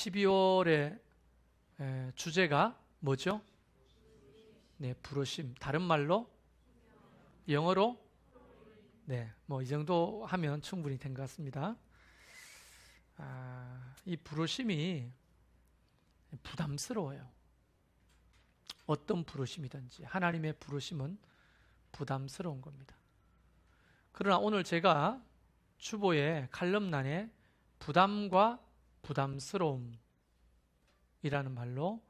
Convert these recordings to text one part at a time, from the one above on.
12월의 주제가 뭐죠? 네, 부르심. 다른 말로 영어로 뭐 이 정도 하면 충분히 된 것 같습니다. 이 부르심이 부담스러워요. 어떤 부르심이든지 하나님의 부르심은 부담스러운 겁니다. 그러나 오늘 제가 주보의 칼럼란에 부담과 부담스러움이라는 말로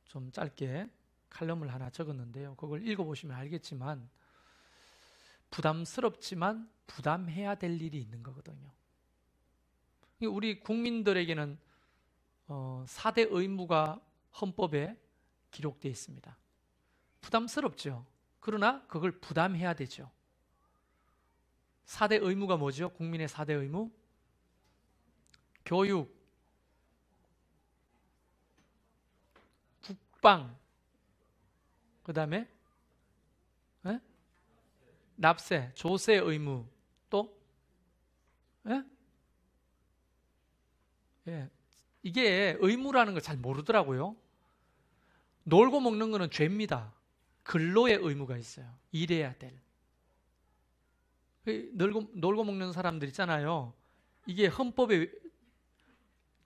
좀 짧게 칼럼을 하나 적었는데요. 그걸 읽어보시면 알겠지만 부담스럽지만 부담해야 될 일이 있는 거거든요. 우리 국민들에게는 4대 의무가 헌법에 기록되어 있습니다. 부담스럽죠. 그러나 그걸 부담해야 되죠. 4대 의무가 뭐죠? 국민의 4대 의무? 교육, 국방, 그 다음에 납세, 조세 의무, 또 이게 의무라는 걸 잘 모르더라고요. 놀고 먹는 거는 죄입니다. 근로의 의무가 있어요. 일해야 될. 놀고 먹는 사람들 있잖아요. 이게 헌법에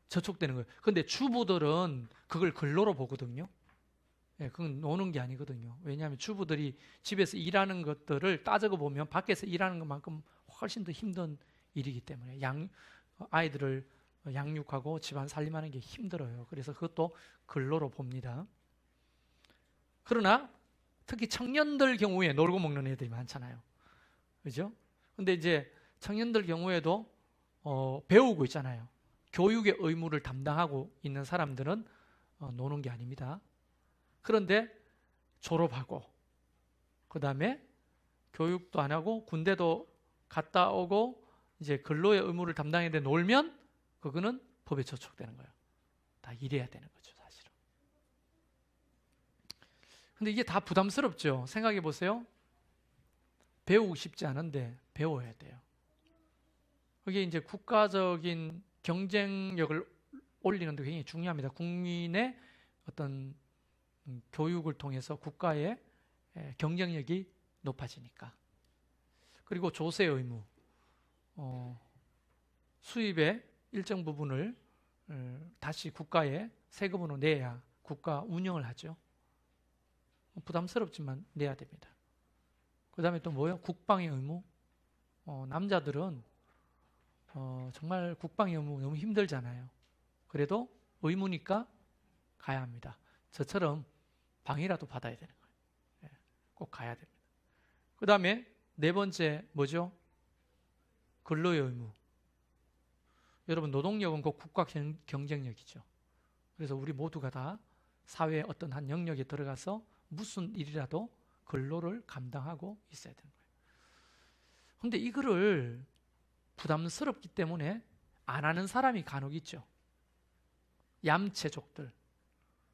저촉되는 거예요. 그런데 주부들은 그걸 근로로 보거든요. 그건 노는 게 아니거든요. 왜냐하면 주부들이 집에서 일하는 것들을 따져고 보면 밖에서 일하는 것만큼 훨씬 더 힘든 일이기 때문에 아이들을 양육하고 집안 살림하는 게 힘들어요. 그래서 그것도 근로로 봅니다. 그러나 특히 청년들 경우에 놀고 먹는 애들이 많잖아요. 그죠? 근데 이제 청년들 경우에도 배우고 있잖아요. 교육의 의무를 담당하고 있는 사람들은 노는 게 아닙니다. 그런데 졸업하고 그 다음에 교육도 안 하고 군대도 갔다 오고 이제 근로의 의무를 담당해야 돼 놀면 그거는 법에 저촉되는 거예요. 다 일해야 되는 거죠, 사실은. 근데 이게 다 부담스럽죠. 생각해 보세요. 배우고 싶지 않은데 배워야 돼요. 그게 이제 국가적인 경쟁력을 올리는 데 굉장히 중요합니다. 국민의 어떤 교육을 통해서 국가의 경쟁력이 높아지니까. 그리고 조세 의무, 수입의 일정 부분을 다시 국가에 세금으로 내야 국가 운영을 하죠. 부담스럽지만 내야 됩니다. 그 다음에 또 뭐예요? 국방의 의무. 남자들은 정말 국방의 의무 너무 힘들잖아요. 그래도 의무니까 가야 합니다. 저처럼 방이라도 받아야 되는 거예요. 꼭 가야 됩니다. 그 다음에 네 번째 뭐죠? 근로의 의무. 여러분 노동력은 곧 국가 경쟁력이죠. 그래서 우리 모두가 다 사회의 어떤 한 영역에 들어가서 무슨 일이라도 근로를 감당하고 있어야 되는 거예요. 그런데 이거를 부담스럽기 때문에 안 하는 사람이 간혹 있죠. 얌체족들.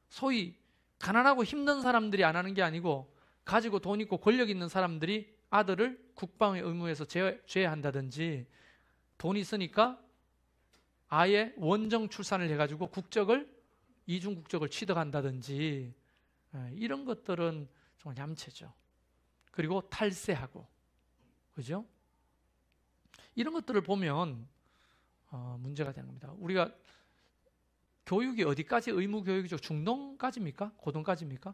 소위 가난하고 힘든 사람들이 안 하는 게 아니고 가지고 돈 있고 권력 있는 사람들이 아들을 국방의 의무에서 제외한다든지 돈 있으니까 아예 원정 출산을 해가지고 이중 국적을 취득한다든지 이런 것들은 정말 얌체죠. 그리고 탈세하고, 그죠? 이런 것들을 보면 문제가 되는 겁니다. 우리가 교육이 어디까지 의무 교육이죠? 중등까지입니까? 고등까지입니까?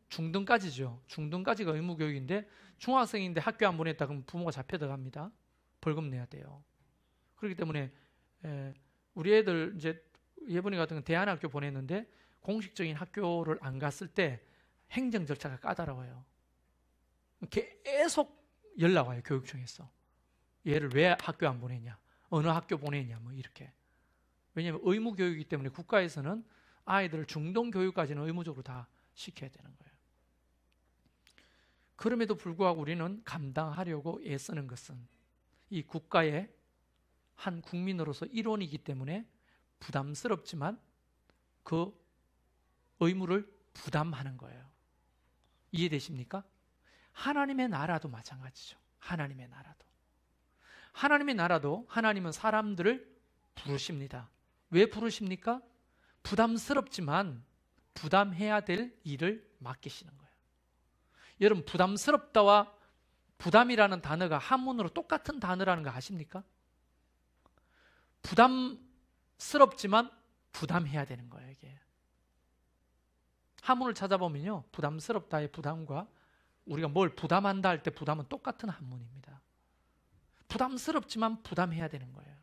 중등까지죠. 중등까지가 의무 교육인데 중학생인데 학교 안 보냈다 그러면 부모가 잡혀 들어갑니다. 벌금 내야 돼요. 그렇기 때문에 우리 애들 이제 예본이 같은 건 대안학교 보냈는데 공식적인 학교를 안 갔을 때 행정 절차가 까다로워요. 계속 연락 와요. 교육청에서. 얘를 왜 학교 안 보내냐? 어느 학교 보내냐? 뭐 이렇게. 왜냐하면 의무 교육이기 때문에 국가에서는 아이들을 중등 교육까지는 의무적으로 다 시켜야 되는 거예요. 그럼에도 불구하고 우리는 감당하려고 애쓰는 것은 이 국가의 한 국민으로서 일원이기 때문에 부담스럽지만 그 의무를 부담하는 거예요. 이해되십니까? 하나님의 나라도 마찬가지죠. 하나님의 나라도 하나님은 사람들을 부르십니다. 왜 부르십니까? 부담스럽지만 부담해야 될 일을 맡기시는 거예요. 여러분, 부담스럽다와 부담이라는 단어가 한문으로 똑같은 단어라는 거 아십니까? 부담스럽지만 부담해야 되는 거예요, 이게. 한문을 찾아보면요, 부담스럽다의 부담과 우리가 뭘 부담한다 할 때 부담은 똑같은 한문입니다. 부담스럽지만 부담해야 되는 거예요.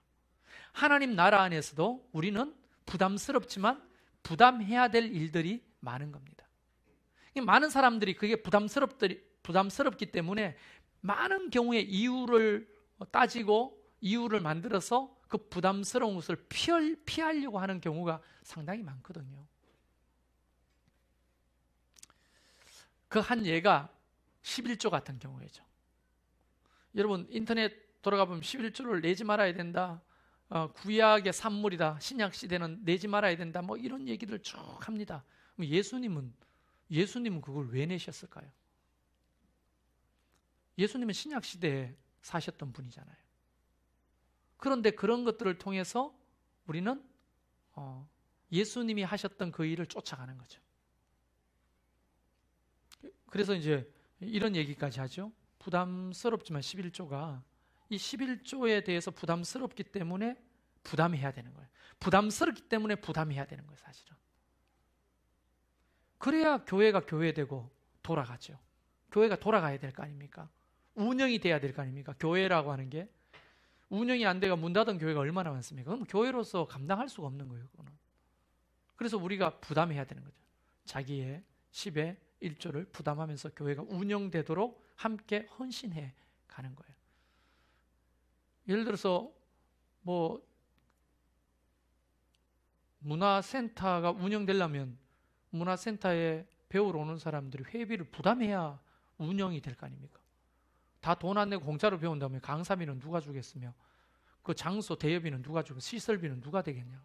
하나님 나라 안에서도 우리는 부담스럽지만 부담해야 될 일들이 많은 겁니다. 많은 사람들이 그게 부담스럽기 때문에 많은 경우에 이유를 따지고 이유를 만들어서 그 부담스러운 것을 피하려고 하는 경우가 상당히 많거든요. 그 한 예가 11조 같은 경우죠. 여러분, 인터넷 돌아가 보면 11조를 내지 말아야 된다, 구약의 산물이다, 신약 시대는 내지 말아야 된다, 뭐 이런 얘기들 쭉 합니다. 예수님은 그걸 왜 내셨을까요? 예수님은 신약 시대에 사셨던 분이잖아요. 그런데 그런 것들을 통해서 우리는 예수님이 하셨던 그 일을 쫓아가는 거죠. 그래서 이제 이런 얘기까지 하죠. 부담스럽지만 11조가 이 11조에 대해서 부담스럽기 때문에 부담해야 되는 거예요. 부담스럽기 때문에 부담해야 되는 거예요, 사실은. 그래야 교회가 교회되고 돌아가죠. 교회가 돌아가야 될 거 아닙니까? 운영이 돼야 될 거 아닙니까? 교회라고 하는 게 운영이 안 돼가 문 닫은 교회가 얼마나 많습니까? 그럼 교회로서 감당할 수가 없는 거예요, 그거는. 그래서 우리가 부담해야 되는 거죠. 자기의 10의 1조를 부담하면서 교회가 운영되도록 함께 헌신해 가는 거예요. 예를 들어서 뭐 문화센터가 운영되려면 문화센터에 배우러 오는 사람들이 회비를 부담해야 운영이 될 거 아닙니까? 다 돈 안 내고 공짜로 배운다면 강사비는 누가 주겠으며 그 장소 대여비는 누가 주고 시설비는 누가 되겠냐.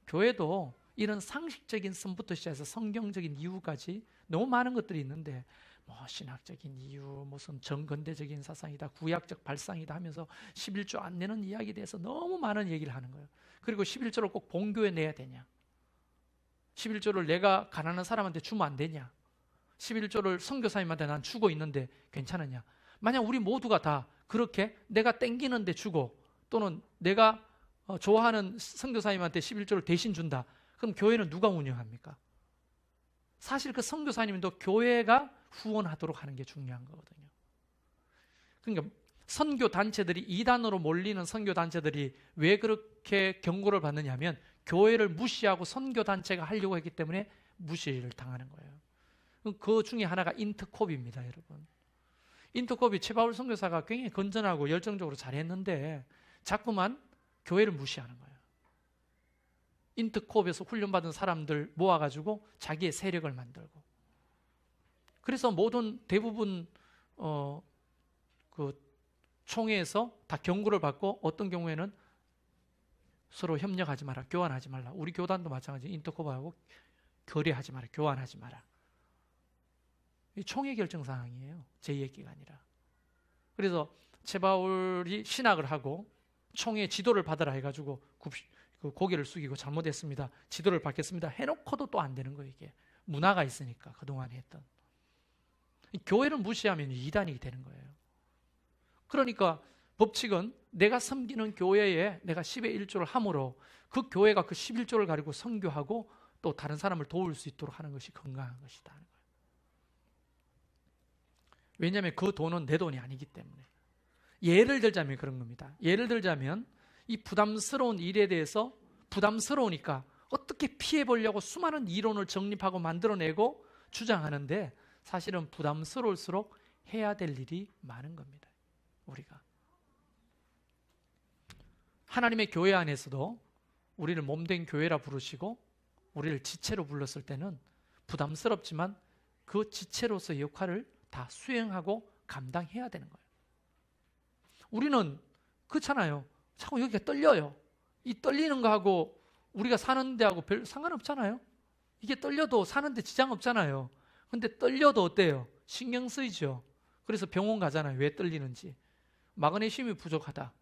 교회도 이런 상식적인 선부터 시작해서 성경적인 이유까지 너무 많은 것들이 있는데 뭐 신학적인 이유, 무슨 정근대적인 사상이다, 구약적 발상이다 하면서 11조 안 내는 이야기에 대해서 너무 많은 얘기를 하는 거예요. 그리고 11조를 꼭 본교에 내야 되냐, 11조를 내가 가난한 사람한테 주면 안 되냐, 11조를 선교사님한테 난 주고 있는데 괜찮으냐. 만약 우리 모두가 다 그렇게 내가 땡기는데 주고 또는 내가 좋아하는 선교사님한테 11조를 대신 준다, 그럼 교회는 누가 운영합니까? 사실 그 선교사님도 교회가 후원하도록 하는 게 중요한 거거든요. 그러니까 선교단체들이 이단으로 몰리는 선교단체들이 왜 그렇게 경고를 받느냐면 교회를 무시하고 선교단체가 하려고 했기 때문에 무시를 당하는 거예요. 그 중에 하나가 인터콥입니다, 여러분. 인터콥이 최바울 선교사가 굉장히 건전하고 열정적으로 잘했는데 자꾸만 교회를 무시하는 거예요. 인터콥에서 훈련받은 사람들 모아가지고 자기의 세력을 만들고, 그래서 대부분 그 총회에서 다 경고를 받고 어떤 경우에는 서로 협력하지 마라, 교환하지 말라. 우리 교단도 마찬가지, 인터콥하고 거래하지 마라, 교환하지 마라. 이 총회 결정 사항이에요, 제 얘기가 아니라. 그래서 최바울이 신학을 하고 총회 지도를 받으라 해가지고 그 고개를 숙이고 잘못했습니다, 지도를 받겠습니다 해놓고도 또 안 되는 거예요. 이게 문화가 있으니까 그동안 했던. 교회를 무시하면 이단이 되는 거예요. 그러니까 법칙은 내가 섬기는 교회에 내가 10의 1조를 함으로 그 교회가 그 11조를 가지고 선교하고 또 다른 사람을 도울 수 있도록 하는 것이 건강한 것이다 하는 거예요. 왜냐하면 그 돈은 내 돈이 아니기 때문에. 예를 들자면 그런 겁니다. 예를 들자면 이 부담스러운 일에 대해서 부담스러우니까 어떻게 피해보려고 수많은 이론을 정립하고 만들어내고 주장하는데 사실은 부담스러울수록 해야 될 일이 많은 겁니다. 우리가 하나님의 교회 안에서도 우리를 몸된 교회라 부르시고 우리를 지체로 불렀을 때는 부담스럽지만 그 지체로서의 역할을 다 수행하고 감당해야 되는 거예요. 우리는 그렇잖아요. 자꾸 여기가 떨려요. 이 떨리는 거하고 우리가 사는 데하고 별 상관없잖아요. 이게 떨려도 사는데 지장 없잖아요. 근데 떨려도 어때요? 신경 쓰이죠. 그래서 병원 가잖아요. 왜 떨리는지. 마그네슘이 부족하다.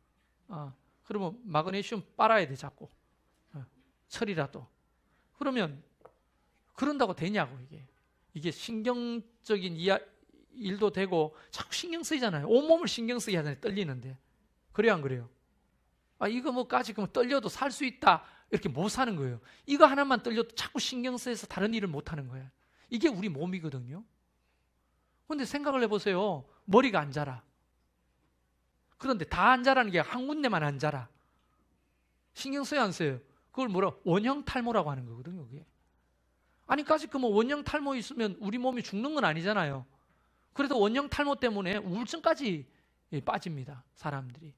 그러면 마그네슘 빨아야 돼, 자꾸. 철이라도. 그러면 그런다고 되냐고 이게 신경적인 일도 되고 자꾸 신경 쓰이잖아요. 온몸을 신경 쓰게 하잖아요. 떨리는데. 그래요, 안 그래요? 이거 뭐까지 떨려도 살 수 있다 이렇게 못 사는 거예요. 이거 하나만 떨려도 자꾸 신경 쓰여서 다른 일을 못 하는 거예요. 이게 우리 몸이거든요. 그런데 생각을 해보세요. 머리가 안 자라. 그런데 다 안 자라는 게 한 군데만 안 자라. 신경 써야 안 써요? 그걸 원형 탈모라고 하는 거거든요. 그게. 아니까지 원형 탈모 있으면 우리 몸이 죽는 건 아니잖아요. 그래도 원형 탈모 때문에 우울증까지 빠집니다. 사람들이.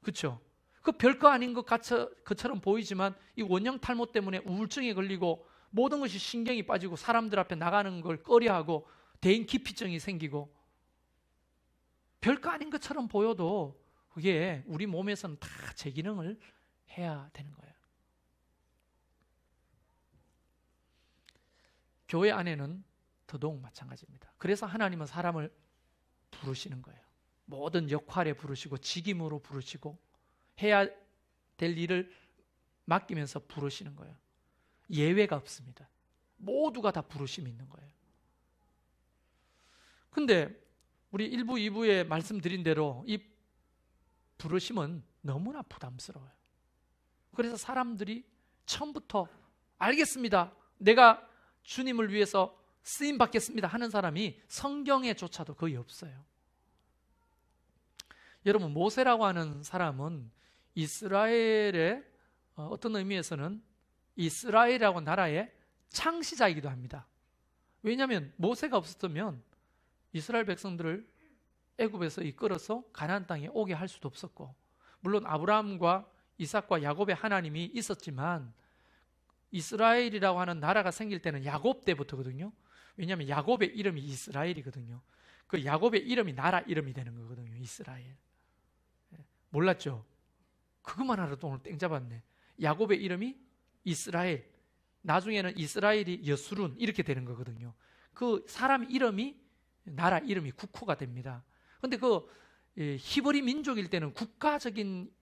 그렇죠? 그 별거 아닌 것처럼 보이지만 이 원형 탈모 때문에 우울증에 걸리고 모든 것이 신경이 빠지고 사람들 앞에 나가는 걸 꺼려하고 대인 기피증이 생기고 별거 아닌 것처럼 보여도 그게 우리 몸에서는 다 제 기능을 해야 되는 거예요. 교회 안에는 더더욱 마찬가지입니다. 그래서 하나님은 사람을 부르시는 거예요. 모든 역할에 부르시고 직임으로 부르시고 해야 될 일을 맡기면서 부르시는 거예요. 예외가 없습니다. 모두가 다 부르심이 있는 거예요. 근데 우리 1부, 2부에 말씀드린 대로 이 부르심은 너무나 부담스러워요. 그래서 사람들이 처음부터 알겠습니다. 내가 주님을 위해서 쓰임 받겠습니다 하는 사람이 성경에조차도 거의 없어요. 여러분, 모세라고 하는 사람은 이스라엘의 어떤 의미에서는 이스라엘이라고 나라의 창시자이기도 합니다. 왜냐하면 모세가 없었다면 이스라엘 백성들을 애굽에서 이끌어서 가나안 땅에 오게 할 수도 없었고, 물론 아브라함과 이삭과 야곱의 하나님이 있었지만 이스라엘이라고 하는 나라가 생길 때는 야곱 때부터거든요. 왜냐하면 야곱의 이름이 이스라엘이거든요. 그 야곱의 이름이 나라 이름이 되는 거거든요. 이스라엘. 몰랐죠? 그것만 알아도 오늘 땡 잡았네. 야곱의 이름이 이스라엘, 나중에는 이스라엘이 여수룬 이렇게 되는 거거든요. 그 사람 이름이 나라 이름이 국호가 됩니다. 그런데 그 히브리 민족일 때는 국가적인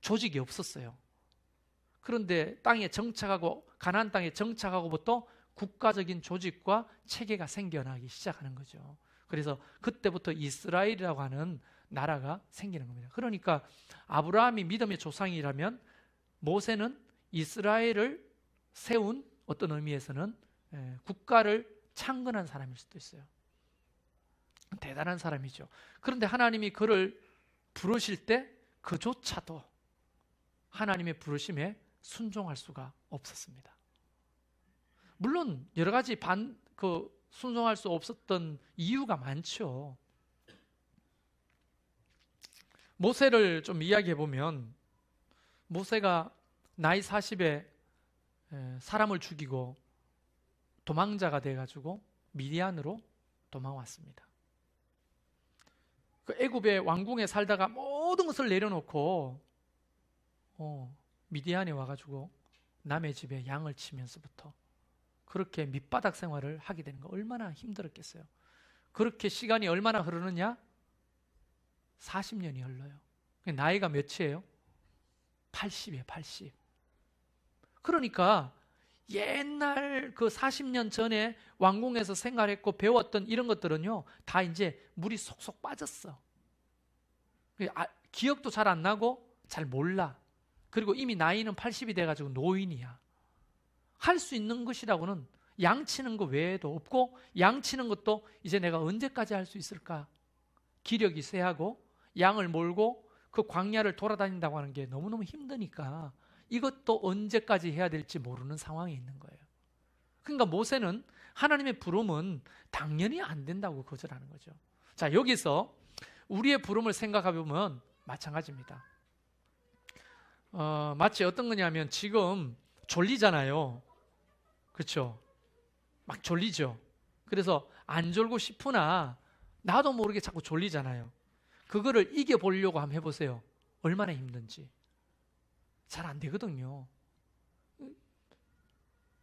조직이 없었어요. 그런데 땅에 정착하고 가나안 땅에 정착하고부터 국가적인 조직과 체계가 생겨나기 시작하는 거죠. 그래서 그때부터 이스라엘이라고 하는 나라가 생기는 겁니다. 그러니까 아브라함이 믿음의 조상이라면 모세는 이스라엘을 세운 어떤 의미에서는 국가를 창건한 사람일 수도 있어요. 대단한 사람이죠. 그런데 하나님이 그를 부르실 때 그조차도 하나님의 부르심에 순종할 수가 없었습니다. 물론 여러 가지 순종할 수 없었던 이유가 많죠. 모세를 좀 이야기해 보면 모세가 나이 40에 사람을 죽이고 도망자가 돼가지고 미디안으로 도망왔습니다. 그 애굽의 왕궁에 살다가 모든 것을 내려놓고 미디안에 와가지고 남의 집에 양을 치면서부터 그렇게 밑바닥 생활을 하게 되는 거 얼마나 힘들었겠어요. 그렇게 시간이 얼마나 흐르느냐? 40년이 흘러요. 나이가 몇이에요? 80이에요. 80. 그러니까 옛날 그 40년 전에 왕궁에서 생활했고 배웠던 이런 것들은요 다 이제 물이 속속 빠졌어. 기억도 잘 안 나고 잘 몰라. 그리고 이미 나이는 80이 돼가지고 노인이야. 할 수 있는 것이라고는 양 치는 거 외에도 없고, 양 치는 것도 이제 내가 언제까지 할 수 있을까? 기력이 쇠하고 양을 몰고 그 광야를 돌아다닌다고 하는 게 너무너무 힘드니까 이것도 언제까지 해야 될지 모르는 상황에 있는 거예요. 그러니까 모세는 하나님의 부름은 당연히 안 된다고 거절하는 거죠. 자, 여기서 우리의 부름을 생각해 보면 마찬가지입니다. 마치 어떤 거냐면 지금 졸리잖아요. 그렇죠? 막 졸리죠. 그래서 안 졸고 싶으나 나도 모르게 자꾸 졸리잖아요. 그거를 이겨보려고 한번 해보세요. 얼마나 힘든지. 잘 안 되거든요.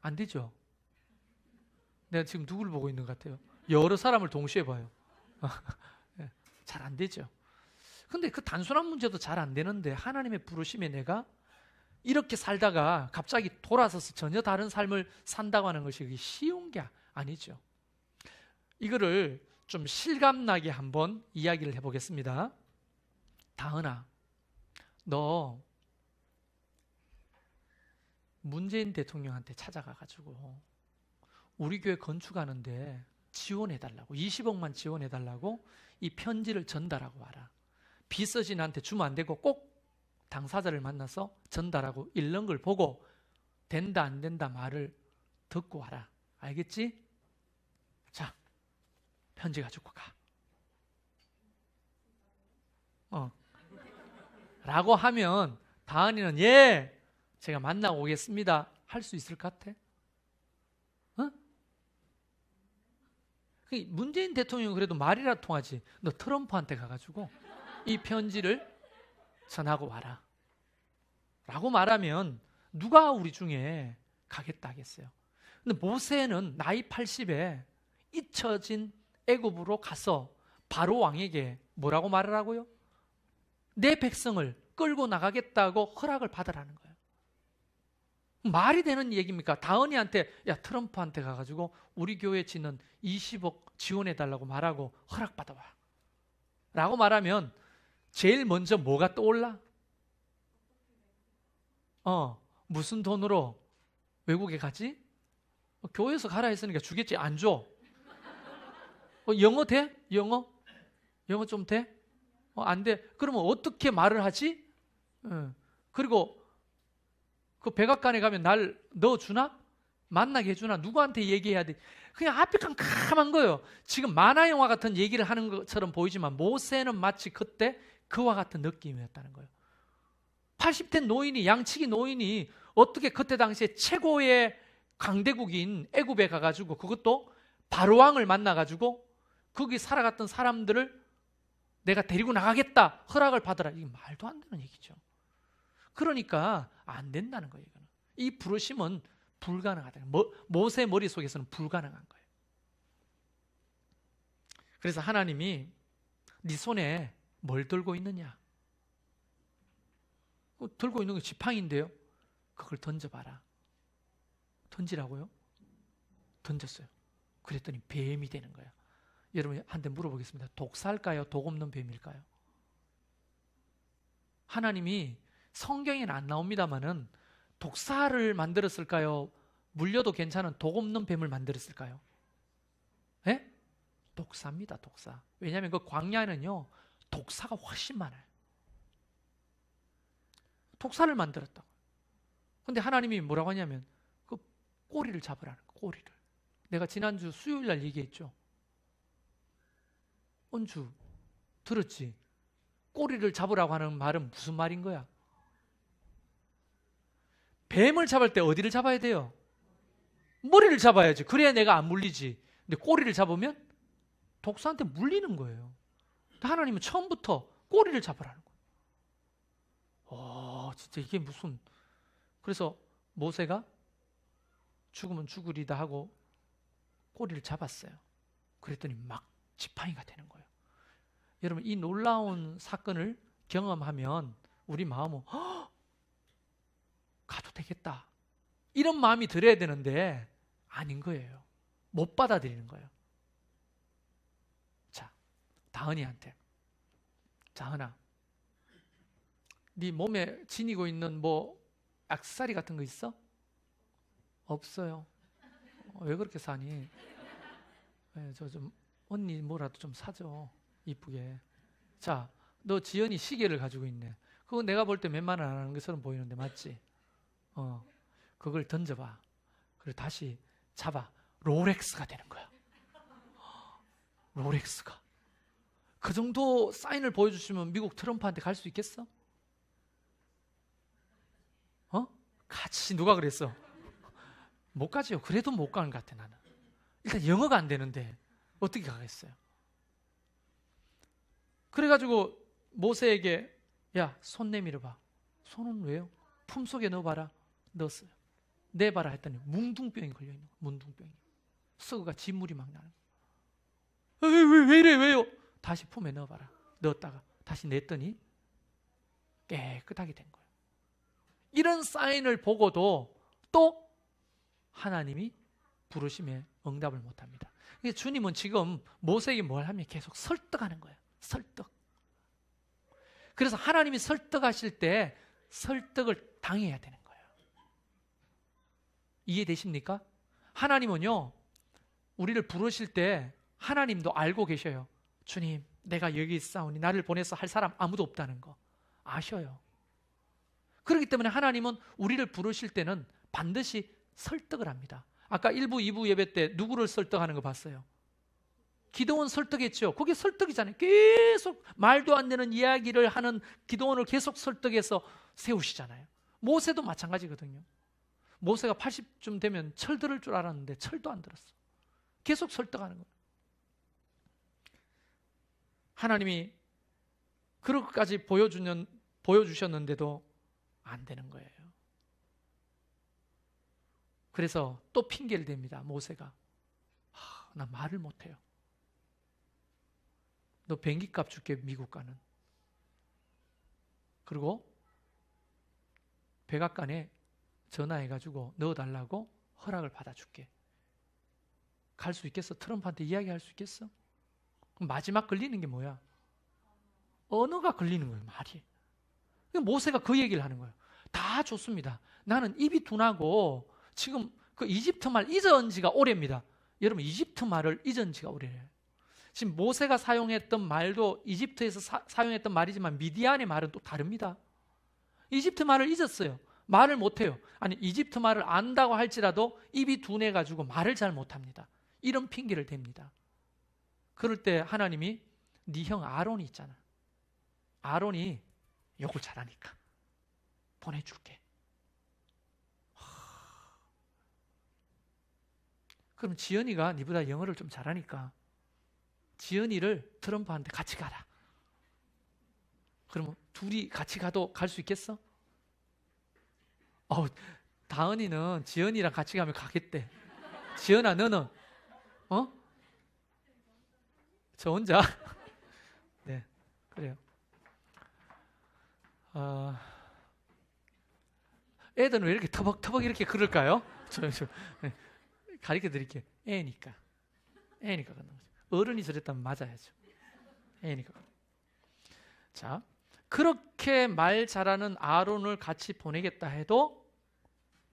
안 되죠? 내가 지금 누구를 보고 있는 것 같아요? 여러 사람을 동시에 봐요. 잘 안 되죠. 근데 그 단순한 문제도 잘 안 되는데 하나님의 부르심에 내가 이렇게 살다가 갑자기 돌아서서 전혀 다른 삶을 산다고 하는 것이 쉬운 게 아니죠. 이거를 좀 실감나게 한번 이야기를 해보겠습니다. 다은아, 너 문재인 대통령한테 찾아가가지고 우리 교회 건축하는데 지원해달라고, 20억만 지원해달라고 이 편지를 전달하고 와라. 비서진한테 주면 안 되고 꼭 당사자를 만나서 전달하고 읽는 걸 보고 된다 안 된다 말을 듣고 와라. 알겠지? 자, 편지 가지고 가. 라고 하면 다은이는 예, 제가 만나고 오겠습니다 할 수 있을 것 같아? 문재인 대통령은 그래도 말이라 통하지. 너 트럼프한테 가가지고 이 편지를 전하고 와라 라고 말하면 누가 우리 중에 가겠다 하겠어요? 근데 모세는 나이 80에 잊혀진 애굽으로 가서 바로 왕에게 뭐라고 말을 하고요? 내 백성을 끌고 나가겠다고 허락을 받으라는 거예요. 말이 되는 얘기입니까? 다은이한테 야 트럼프한테 가가지고 우리 교회 짓는 20억 지원해달라고 말하고 허락받아와 라고 말하면 제일 먼저 뭐가 떠올라? 무슨 돈으로 외국에 가지? 교회에서 가라 했으니까 주겠지. 안 줘. 영어 돼? 영어 좀 돼? 안 돼. 그러면 어떻게 말을 하지? 그리고 그 백악관에 가면 날 넣어주나? 만나게 해주나? 누구한테 얘기해야 돼? 그냥 앞이 깜깜한 거예요. 지금 만화 영화 같은 얘기를 하는 것처럼 보이지만 모세는 마치 그때 그와 같은 느낌이었다는 거예요. 80대 노인이, 양치기 노인이 어떻게 그때 당시에 최고의 강대국인 애굽에 가가지고 그것도 바로왕을 만나가지고 거기 살아갔던 사람들을 내가 데리고 나가겠다 허락을 받으라. 이게 말도 안 되는 얘기죠. 그러니까 안 된다는 거예요. 이거는. 이 부르심은 불가능하다. 모세 머릿속에서는 불가능한 거예요. 그래서 하나님이 네 손에 뭘 들고 있느냐? 들고 있는 게 지팡이인데요. 그걸 던져봐라. 던지라고요? 던졌어요. 그랬더니 뱀이 되는 거야. 여러분한테 물어보겠습니다. 독사일까요? 독 없는 뱀일까요? 하나님이 성경에는 안 나옵니다만은 독사를 만들었을까요? 물려도 괜찮은 독 없는 뱀을 만들었을까요? 예? 독사입니다. 독사. 왜냐하면 그 광야에는요 독사가 훨씬 많아요. 독사를 만들었다고. 근데 하나님이 뭐라고 하냐면 그 꼬리를 잡으라는 거예요. 꼬리를. 내가 지난주 수요일 날 얘기했죠. 언주 들었지? 꼬리를 잡으라고 하는 말은 무슨 말인 거야? 뱀을 잡을 때 어디를 잡아야 돼요? 머리를 잡아야지. 그래야 내가 안 물리지. 근데 꼬리를 잡으면 독사한테 물리는 거예요. 하나님은 처음부터 꼬리를 잡으라는 거예요. 진짜 이게 무슨. 그래서 모세가 죽으면 죽으리다 하고 꼬리를 잡았어요. 그랬더니 막 지팡이가 되는 거예요. 여러분 이 놀라운 사건을 경험하면 우리 마음은 가도 되겠다 이런 마음이 들어야 되는데 아닌 거예요. 못 받아들이는 거예요. 자, 다은이한테 다은아, 네 몸에 지니고 있는 뭐 액세서리 같은 거 있어? 없어요. 왜 그렇게 사니? 저 좀 언니 뭐라도 좀 사줘. 이쁘게. 자, 너 지연이 시계를 가지고 있네. 그거 내가 볼 때 몇만 원 안 하는 것처럼 보이는데 맞지? 그걸 던져봐. 그리고 다시 잡아. 롤렉스가 되는 거야. 롤렉스가. 그 정도 사인을 보여주시면 미국 트럼프한테 갈 수 있겠어? 같이 누가 그랬어? 못 가지요. 그래도 못 가는 것 같아 나는. 일단 영어가 안 되는데 어떻게 가겠어요? 그래가지고 모세에게 야, 손 내밀어봐. 손은 왜요? 품속에 넣어봐라. 넣었어요. 내봐라 했더니 뭉둥병이 걸려있는 거예요. 뭉둥병이. 썩어가 진물이 막 나는 거예요. 왜 이래? 왜요? 다시 품에 넣어봐라. 넣었다가 다시 냈더니 깨끗하게 된 거예요. 이런 사인을 보고도 또 하나님이 부르심에 응답을 못합니다. 주님은 지금 모세에게 뭘 하면 계속 설득하는 거예요. 설득. 그래서 하나님이 설득하실 때 설득을 당해야 되는 거예요. 이해되십니까? 하나님은요, 우리를 부르실 때 하나님도 알고 계셔요. 주님, 내가 여기 있사오니 나를 보내서 할 사람 아무도 없다는 거 아셔요. 그렇기 때문에 하나님은 우리를 부르실 때는 반드시 설득을 합니다. 아까 1부, 2부 예배 때 누구를 설득하는 거 봤어요? 기드온 설득했죠. 그게 설득이잖아요. 계속 말도 안 되는 이야기를 하는 기드온을 계속 설득해서 세우시잖아요. 모세도 마찬가지거든요. 모세가 80쯤 되면 철 들을 줄 알았는데 철도 안 들었어. 계속 설득하는 거예요. 하나님이 그렇게까지 보여주셨는데도 안 되는 거예요. 그래서 또 핑계를 댑니다. 모세가. 나 말을 못해요. 너 비행기값 줄게, 미국 가는. 그리고 백악관에 전화해가지고 넣어달라고 허락을 받아줄게. 갈 수 있겠어? 트럼프한테 이야기할 수 있겠어? 그럼 마지막 걸리는 게 뭐야? 언어가 걸리는 거예요, 말이. 모세가 그 얘기를 하는 거예요. 다 좋습니다. 나는 입이 둔하고 지금 그 이집트 말 잊은 지가 오래입니다. 여러분, 이집트 말을 잊은 지가 오래예요. 지금 모세가 사용했던 말도 이집트에서 사용했던 말이지만 미디안의 말은 또 다릅니다. 이집트 말을 잊었어요. 말을 못해요. 아니, 이집트 말을 안다고 할지라도 입이 둔해가지고 말을 잘 못합니다. 이런 핑계를 댑니다. 그럴 때 하나님이 네 형 아론이 있잖아. 아론이 욕을 잘하니까 보내줄게. 그럼 지연이가 네보다 영어를 좀 잘하니까 지연이를 트럼프한테 같이 가라. 그러면 둘이 같이 가도 갈 수 있겠어? 다은이는 지연이랑 같이 가면 가겠대. 지연아, 너는? 저 혼자? 네, 그래요. 애들은 왜 이렇게 터벅터벅 이렇게 그럴까요? 가르쳐 드릴게요. 애니까 그런 거죠. 어른이 저랬다면 맞아야죠. 애니까. 자, 그렇게 말 잘하는 아론을 같이 보내겠다 해도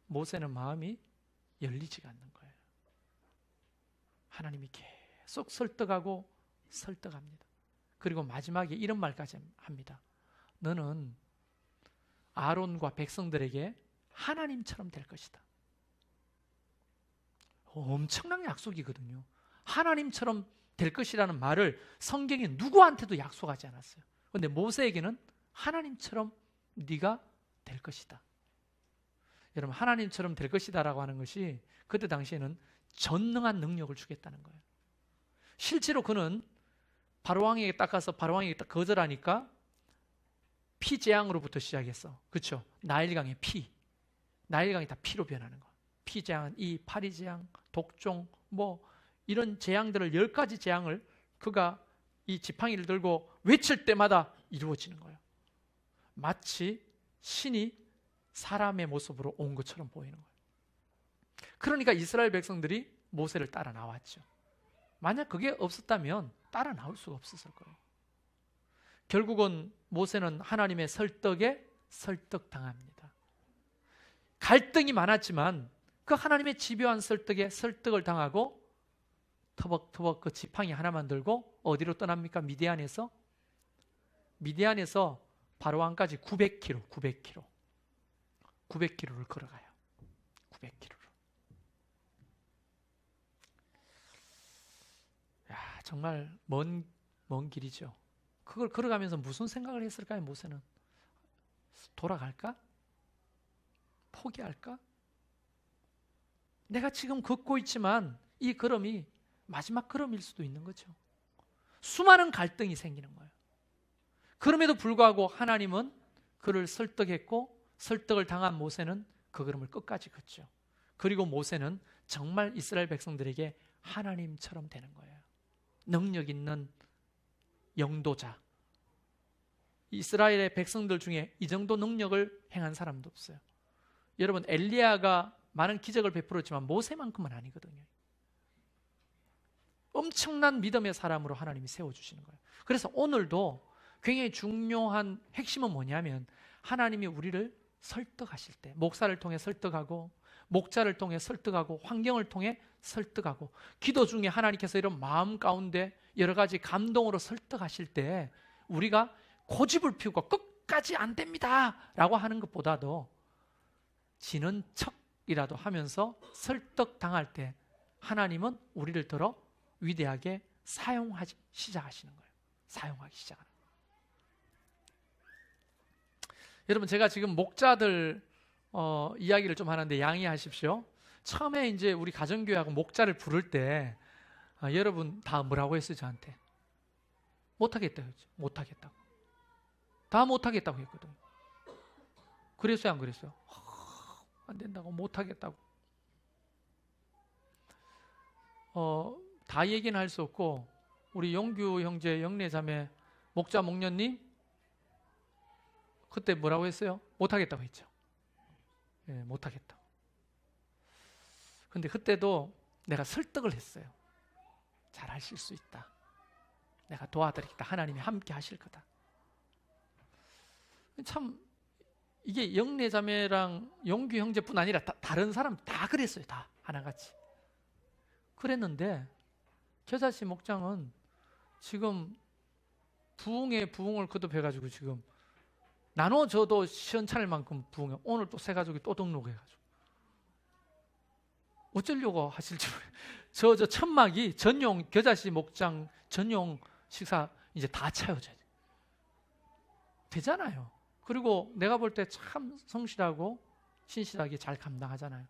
모세는 마음이 열리지가 않는 거예요. 하나님이 계속 설득하고 설득합니다. 그리고 마지막에 이런 말까지 합니다. 너는 아론과 백성들에게 하나님처럼 될 것이다. 엄청난 약속이거든요. 하나님처럼 될 것이라는 말을 성경에 누구한테도 약속하지 않았어요. 그런데 모세에게는 하나님처럼 네가 될 것이다. 여러분, 하나님처럼 될 것이다라고 하는 것이 그때 당시에는 전능한 능력을 주겠다는 거예요. 실제로 그는 바로왕에게 딱 가서 바로왕에게 딱 거절하니까 피재앙으로부터 시작했어. 그렇죠? 나일강의 피. 나일강이 다 피로 변하는 거. 피재앙은 이 파리재앙, 독종, 이런 재앙들을 10가지 재앙을 그가 이 지팡이를 들고 외칠 때마다 이루어지는 거예요. 마치 신이 사람의 모습으로 온 것처럼 보이는 거예요. 그러니까 이스라엘 백성들이 모세를 따라 나왔죠. 만약 그게 없었다면 따라 나올 수가 없었을 거예요. 결국은 모세는 하나님의 설득에 설득당합니다. 갈등이 많았지만 그 하나님의 집요한 설득에 설득을 당하고 터벅터벅 그 지팡이 하나만 들고 어디로 떠납니까? 미디안에서 바로왕까지 900km를 걸어가요. 900km를. 야, 정말 먼 길이죠. 그걸 걸어가면서 무슨 생각을 했을까요? 모세는 돌아갈까? 포기할까? 내가 지금 걷고 있지만 이 걸음이 마지막 걸음일 수도 있는 거죠. 수많은 갈등이 생기는 거예요. 그럼에도 불구하고 하나님은 그를 설득했고 설득을 당한 모세는 그 걸음을 끝까지 걷죠. 그리고 모세는 정말 이스라엘 백성들에게 하나님처럼 되는 거예요. 능력 있는 영도자. 이스라엘의 백성들 중에 이 정도 능력을 행한 사람도 없어요. 여러분 엘리야가 많은 기적을 베풀었지만 모세만큼은 아니거든요. 엄청난 믿음의 사람으로 하나님이 세워주시는 거예요. 그래서 오늘도 굉장히 중요한 핵심은 뭐냐면 하나님이 우리를 설득하실 때, 목사를 통해 설득하고 목자를 통해 설득하고 환경을 통해 설득하고 기도 중에 하나님께서 이런 마음 가운데 여러 가지 감동으로 설득하실 때 우리가 고집을 피우고 끝까지 안 됩니다 라고 하는 것보다도 지는 척이라도 하면서 설득당할 때 하나님은 우리를 들어 위대하게 사용하기 시작하시는 거예요. 사용하기 시작하는 거예요. 여러분 제가 지금 목자들 이야기를 좀 하는데 양해하십시오. 처음에 이제 우리 가정교회하고 목자를 부를 때 여러분 다 뭐라고 했어요? 저한테 못하겠다고 했죠. 못하겠다고. 다 못하겠다고 했거든요. 그랬어요? 안 그랬어요? 안 된다고 못하겠다고. 다 얘기는 할 수 없고 우리 용규 형제 영내자매 목자 목녀님 그때 뭐라고 했어요? 못하겠다고 했죠. 예, 못하겠다고. 근데 그때도 내가 설득을 했어요. 잘 하실 수 있다. 내가 도와드리겠다. 하나님이 함께 하실 거다. 참 이게 영내자매랑 용규 형제뿐 아니라 다른 사람 다 그랬어요. 다 하나같이. 그랬는데 겨자씨 목장은 지금 부흥에 부흥을 거듭해가지고 지금 나눠줘도 시원찮을 만큼 부흥해. 오늘 또 새 가족이 또 등록해가지고 어쩌려고 하실지 모르겠어요. 저 천막이 전용 겨자씨 목장 전용 식사 이제 다 차여져야 돼. 되잖아요. 그리고 내가 볼 때 참 성실하고 신실하게 잘 감당하잖아요.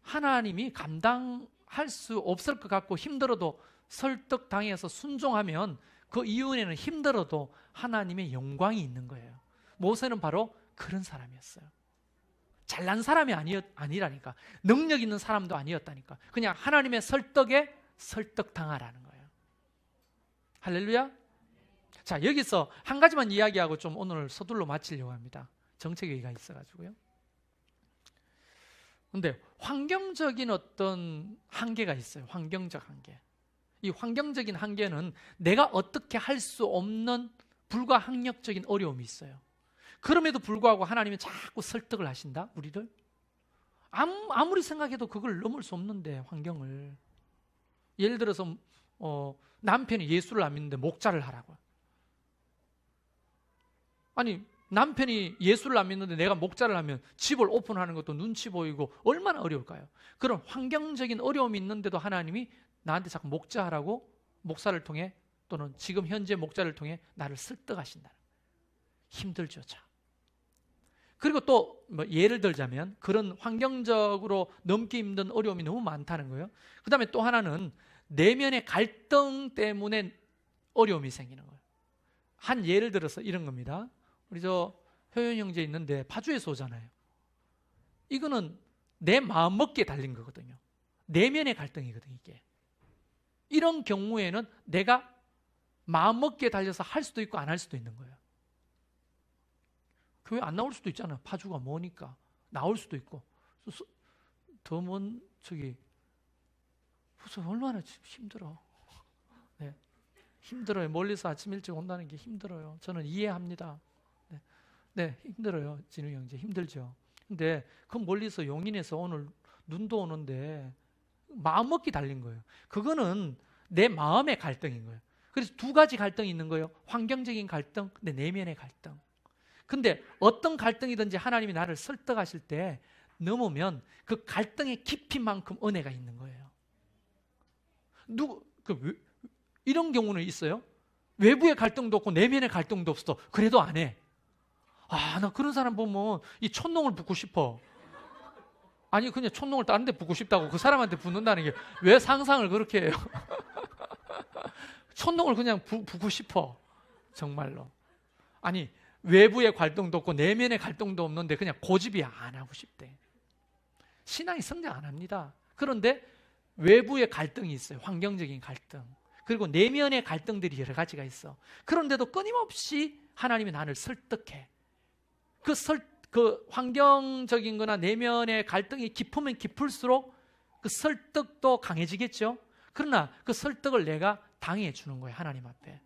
하나님이 감당할 수 없을 것 같고 힘들어도 설득당해서 순종하면 그 이후에는 힘들어도 하나님의 영광이 있는 거예요. 모세는 바로 그런 사람이었어요. 잘난 사람이 아니라니까. 능력 있는 사람도 아니었다니까. 그냥 하나님의 설득에 설득당하라는 거예요. 할렐루야. 자, 여기서 한 가지만 이야기하고 좀 오늘 서둘러 마치려고 합니다. 정책 얘기가 있어가지고요. 근데 환경적인 어떤 한계가 있어요. 환경적 한계. 이 환경적인 한계는 내가 어떻게 할 수 없는 불가항력적인 어려움이 있어요. 그럼에도 불구하고 하나님은 자꾸 설득을 하신다, 우리를. 아무리 생각해도 그걸 넘을 수 없는데, 환경을. 예를 들어서 남편이 예수를 안 믿는데 목자를 하라고. 아니 남편이 예수를 안 믿는데 내가 목자를 하면 집을 오픈하는 것도 눈치 보이고 얼마나 어려울까요? 그런 환경적인 어려움이 있는데도 하나님이 나한테 자꾸 목자하라고 목사를 통해 또는 지금 현재 목자를 통해 나를 설득하신다. 힘들죠. 참. 그리고 또 뭐 예를 들자면 그런 환경적으로 넘기 힘든 어려움이 너무 많다는 거예요. 그 다음에 또 하나는 내면의 갈등 때문에 어려움이 생기는 거예요. 한 예를 들어서 이런 겁니다. 우리 저 효연 형제 있는데 파주에서 오잖아요. 이거는 내 마음 먹기에 달린 거거든요. 내면의 갈등이거든요, 이게. 이런 경우에는 내가 마음 먹기에 달려서 할 수도 있고 안 할 수도 있는 거예요. 교회 안 나올 수도 있잖아요. 파주가 머니까. 나올 수도 있고. 더 먼 그래서 얼마나 힘들어. 네. 힘들어요. 멀리서 아침 일찍 온다는 게 힘들어요. 저는 이해합니다. 네, 힘들어요. 진우 형제 힘들죠. 근데 그 멀리서 용인에서 오늘 눈도 오는데 마음 먹기 달린 거예요. 그거는 내 마음의 갈등인 거예요. 그래서 두 가지 갈등이 있는 거예요. 환경적인 갈등, 내 내면의 갈등. 근데 어떤 갈등이든지 하나님이 나를 설득하실 때 넘으면 그 갈등의 깊이만큼 은혜가 있는 거예요. 이런 경우는 있어요. 외부의 갈등도 없고 내면의 갈등도 없어. 그래도 안 해. 나 그런 사람 보면 이 촛농을 붓고 싶어. 아니 그냥 촛농을 다른 데 붓고 싶다고 그 사람한테 붓는다는 게 왜 상상을 그렇게 해요? 촛농을 그냥 붓고 싶어. 정말로. 아니 외부의 갈등도 없고 내면의 갈등도 없는데 그냥 고집이 안 하고 싶대. 신앙이 성장 안 합니다. 그런데 외부의 갈등이 있어요. 환경적인 갈등. 그리고 내면의 갈등들이 여러 가지가 있어. 그런데도 끊임없이 하나님이 나를 설득해. 그 환경적인 거나 내면의 갈등이 깊으면 깊을수록 그 설득도 강해지겠죠. 그러나 그 설득을 내가 당해 주는 거예요. 하나님 앞에.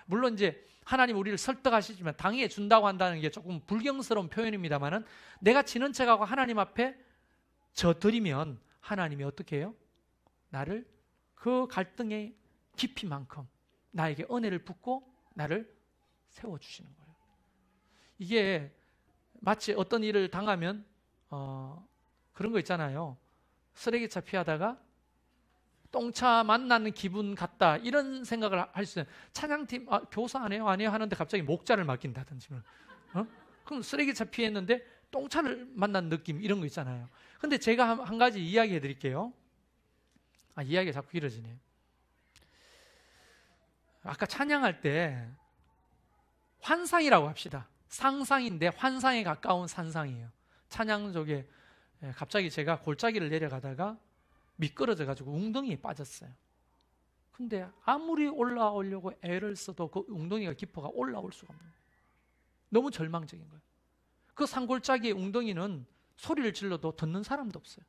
물론 이제 하나님 우리를 설득하시지만 당해 준다고 한다는 게 조금 불경스러운 표현입니다만은 내가 지는 척하고 하나님 앞에 져드리면 하나님이 어떻게 해요? 나를 그 갈등의 깊이만큼 나에게 은혜를 붓고 나를 세워주시는 거예요. 이게 마치 어떤 일을 당하면 그런 거 있잖아요. 쓰레기차 피하다가 똥차 만나는 기분 같다 이런 생각을 할 수 있어요. 찬양팀 교사 안 해요? 안 해요? 하는데 갑자기 목자를 맡긴다든지 그럼 쓰레기차 피했는데 똥차를 만난 느낌 이런 거 있잖아요. 근데 제가 한 가지 이야기해 드릴게요. 이야기가 자꾸 길어지네. 아까 찬양할 때 환상이라고 합시다. 상상인데 환상에 가까운 산상이에요. 찬양 쪽에 갑자기 제가 골짜기를 내려가다가 미끄러져 가지고 웅덩이에 빠졌어요. 근데 아무리 올라오려고 애를 써도 그 웅덩이가 깊어가 올라올 수가 없는 거예요. 너무 절망적인 거예요. 그 산골짜기의 웅덩이는 소리를 질러도 듣는 사람도 없어요.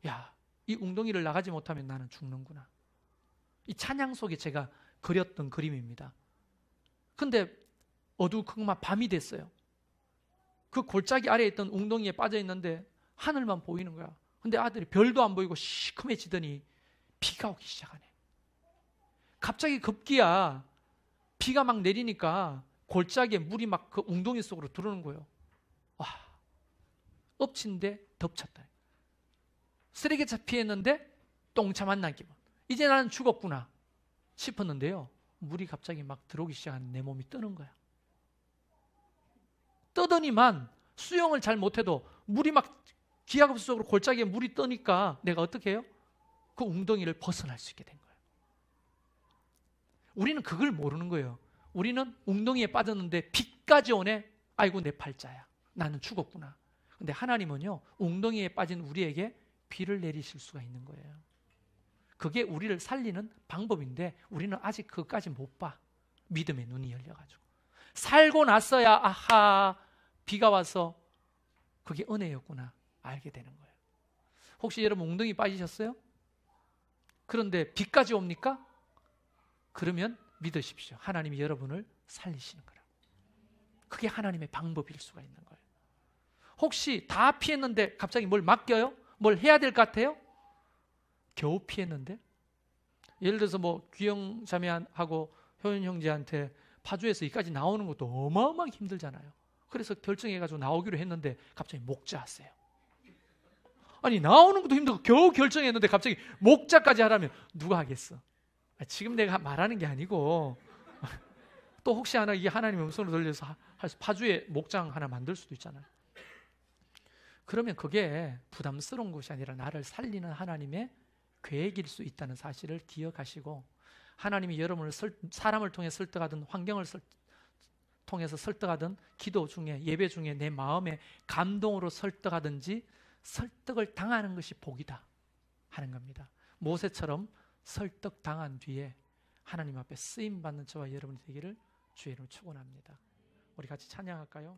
야, 이 웅덩이를 나가지 못하면 나는 죽는구나. 이 찬양 속에 제가 그렸던 그림입니다. 근데 어두컴컴한 밤이 됐어요. 그 골짜기 아래에 있던 웅덩이에 빠져 있는데 하늘만 보이는 거야. 근데 아들이 별도 안 보이고 시커매지더니 비가 오기 시작하네. 갑자기 급기야 비가 막 내리니까 골짜기에 물이 막 그 웅덩이 속으로 들어오는 거예요. 와, 엎친데 덮쳤다. 쓰레기차 피했는데 똥차 만난 기분. 이제 나는 죽었구나 싶었는데요. 물이 갑자기 막 들어오기 시작하는 내 몸이 뜨는 거야. 뜨더니만 수영을 잘 못해도 물이 막 기하급수적으로 골짜기에 물이 뜨니까 내가 어떻게 해요? 그 웅덩이를 벗어날 수 있게 된 거예요. 우리는 그걸 모르는 거예요. 우리는 웅덩이에 빠졌는데 비까지 오네. 아이고 내 팔자야. 나는 죽었구나. 근데 하나님은요, 웅덩이에 빠진 우리에게 비를 내리실 수가 있는 거예요. 그게 우리를 살리는 방법인데 우리는 아직 그것까지 못 봐. 믿음의 눈이 열려가지고. 살고 났어야 아하, 비가 와서 그게 은혜였구나 알게 되는 거예요. 혹시 여러분 웅덩이 빠지셨어요? 그런데 비까지 옵니까? 그러면 믿으십시오. 하나님이 여러분을 살리시는 거라고. 그게 하나님의 방법일 수가 있는 거예요. 혹시 다 피했는데 갑자기 뭘 맡겨요? 뭘 해야 될 것 같아요? 겨우 피했는데? 예를 들어서 뭐 귀영 자매하고 효연 형제한테 파주에서 여기까지 나오는 것도 어마어마하게 힘들잖아요. 그래서 결정해가지고 나오기로 했는데 갑자기 목자 하세요. 아니 나오는 것도 힘들고 겨우 결정했는데 갑자기 목자까지 하라면 누가 하겠어? 지금 내가 말하는 게 아니고 또 혹시 하나 이게 하나님의 음성으로 들려서 파주에 목장 하나 만들 수도 있잖아요. 그러면 그게 부담스러운 것이 아니라 나를 살리는 하나님의 계획일 수 있다는 사실을 기억하시고, 하나님이 여러분을 사람을 통해 설득하든 환경을 통해서 설득하든 기도 중에 예배 중에 내 마음의 감동으로 설득하든지 설득을 당하는 것이 복이다 하는 겁니다. 모세처럼 설득당한 뒤에 하나님 앞에 쓰임받는 저와 여러분이 되기를 주의 이름으로 축원합니다. 우리 같이 찬양할까요?